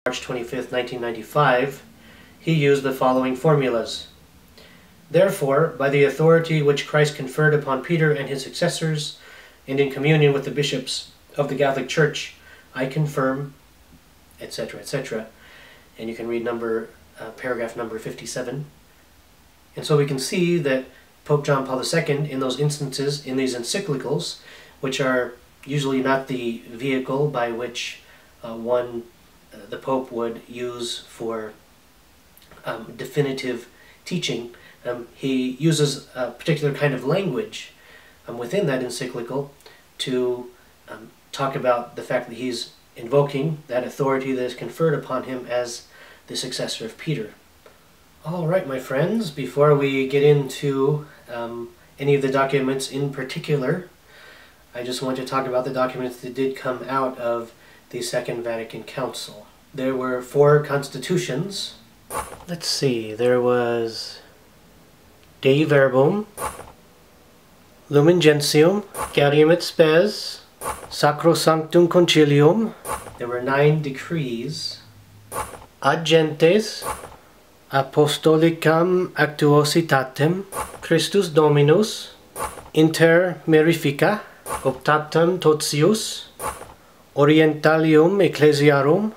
March 25th, 1995, he used the following formulas. Therefore, by the authority which Christ conferred upon Peter and his successors, and in communion with the bishops of the Catholic Church, I confirm, etc., etc. And you can read paragraph number 57. And so we can see that Pope John Paul II, in those instances, in these encyclicals, which are usually not the vehicle by which the Pope would use for definitive teaching, he uses a particular kind of language within that encyclical to talk about the fact that he's invoking that authority that is conferred upon him as the successor of Peter. All right, my friends, before we get into any of the documents in particular, I just want to talk about the documents that did come out of the Second Vatican Council. There were 4 constitutions. Let's see, there was Dei Verbum, Lumen Gentium, Gaudium et Spes, Sacrosanctum Concilium. There were 9 decrees. Ad Gentes, Apostolicam Actuositatem, Christus Dominus, Inter Merifica, Optatam Totius, Orientalium Ecclesiarum,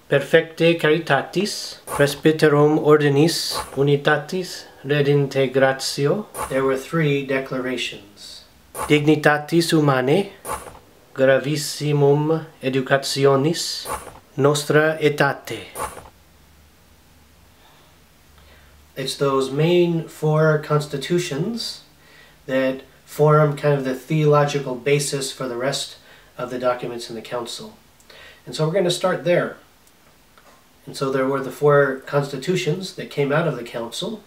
Perfecte Caritatis, Presbyterum Ordinis Unitatis Redintegratio. There were 3 declarations. Dignitatis Humanae, Gravissimum Educationis, Nostra Aetate. It's those main 4 constitutions that form kind of the theological basis for the rest of the documents in the Council. And so we're going to start there. And so there were the 4 constitutions that came out of the Council.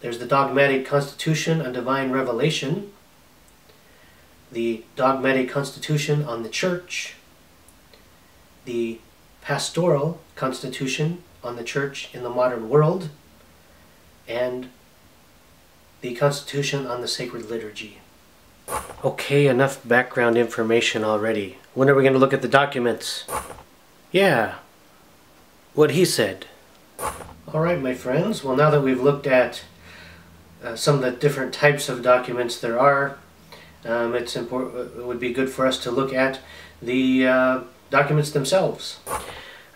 There's the Dogmatic Constitution on Divine Revelation, the Dogmatic Constitution on the Church, the Pastoral Constitution on the Church in the Modern World, and the Constitution on the Sacred Liturgy. Okay, enough background information already. When are we going to look at the documents? Yeah, what he said. Alright, my friends, well, now that we've looked at some of the different types of documents there are, it would be good for us to look at the documents themselves.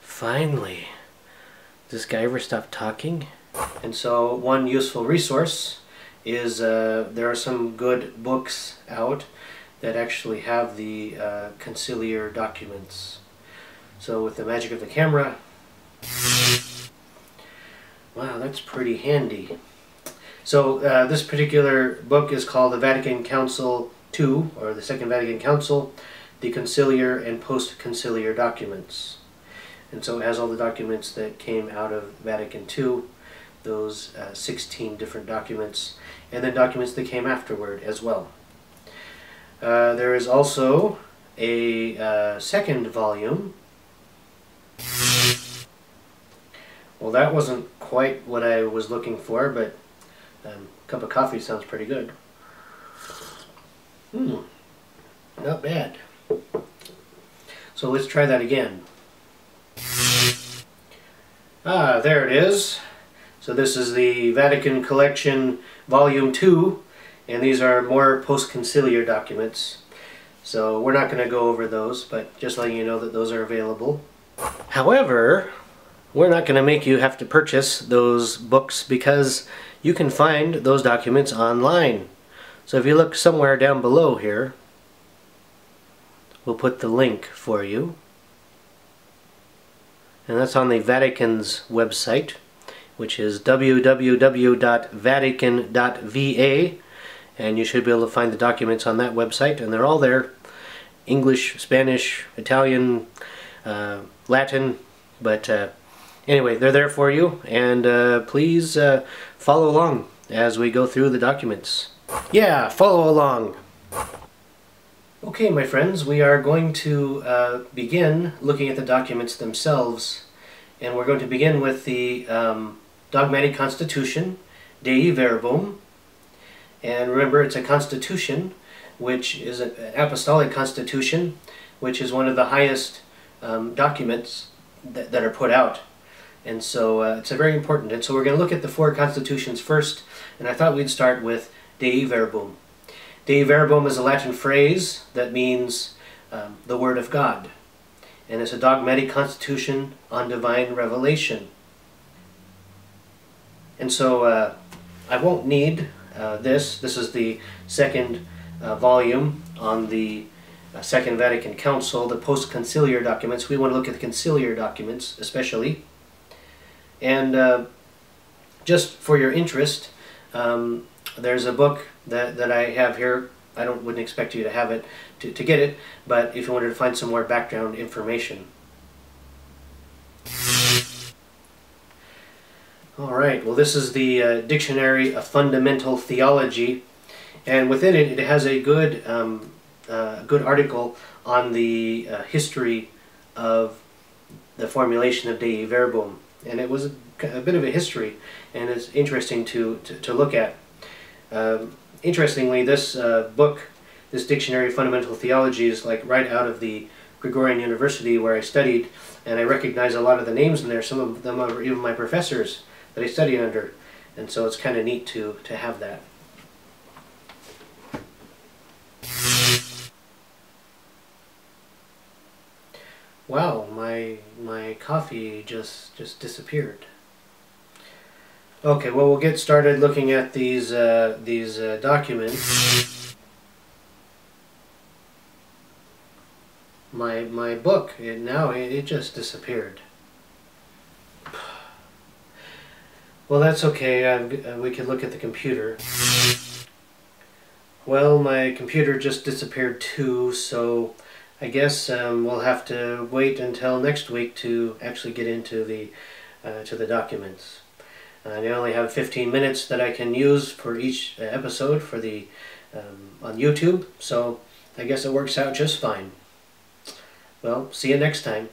Finally. Does this guy ever stop talking? And so one useful resource is there are some good books out that actually have the conciliar documents. So with the magic of the camera, wow, that's pretty handy. So this particular book is called the Vatican Council II, or the Second Vatican Council, the Conciliar and Post-Conciliar Documents. And so it has all the documents that came out of Vatican II, those 16 different documents, and then documents that came afterward as well. There is also a second volume. Well, that wasn't quite what I was looking for, but a cup of coffee sounds pretty good. Not bad. So let's try that again. Ah, there it is. So this is the Vatican Collection Volume 2, and these are more post-conciliar documents. So we're not going to go over those, but just letting you know that those are available. However, we're not going to make you have to purchase those books because you can find those documents online. So if you look somewhere down below here, we'll put the link for you. And that's on the Vatican's website, which is www.vatican.va, and you should be able to find the documents on that website, and they're all there. English, Spanish, Italian, Latin, but anyway, they're there for you, and please follow along as we go through the documents. Yeah, follow along! Okay, my friends, we are going to begin looking at the documents themselves, and we're going to begin with the Dogmatic Constitution, Dei Verbum, and remember it's a constitution, which is an apostolic constitution, which is one of the highest documents that are put out. And so it's a very important. And so we're going to look at the four constitutions first, and I thought we'd start with Dei Verbum. Dei Verbum is a Latin phrase that means the Word of God. And it's a dogmatic constitution on divine revelation. And so I won't need this. This is the second volume on the Second Vatican Council, the post-conciliar documents. We want to look at the conciliar documents especially. And just for your interest, there's a book that I have here. I wouldn't expect you to have it to get it, but if you wanted to find some more background information. Alright, well, this is the Dictionary of Fundamental Theology, and within it, it has a good article on the history of the formulation of Dei Verbum. And it was a bit of a history, and it's interesting to look at. Interestingly, this book, this Dictionary of Fundamental Theology, is like right out of the Gregorian University where I studied, and I recognize a lot of the names in there. Some of them are even my professors that I studied under, and so it's kind of neat to have that. Wow, my coffee just disappeared. Okay, well, we'll get started looking at these documents. My book, it just disappeared. Well, that's okay. We can look at the computer. Well, my computer just disappeared too, so I guess we'll have to wait until next week to actually get into the documents. I only have 15 minutes that I can use for each episode for the on YouTube, so I guess it works out just fine. Well, see you next time.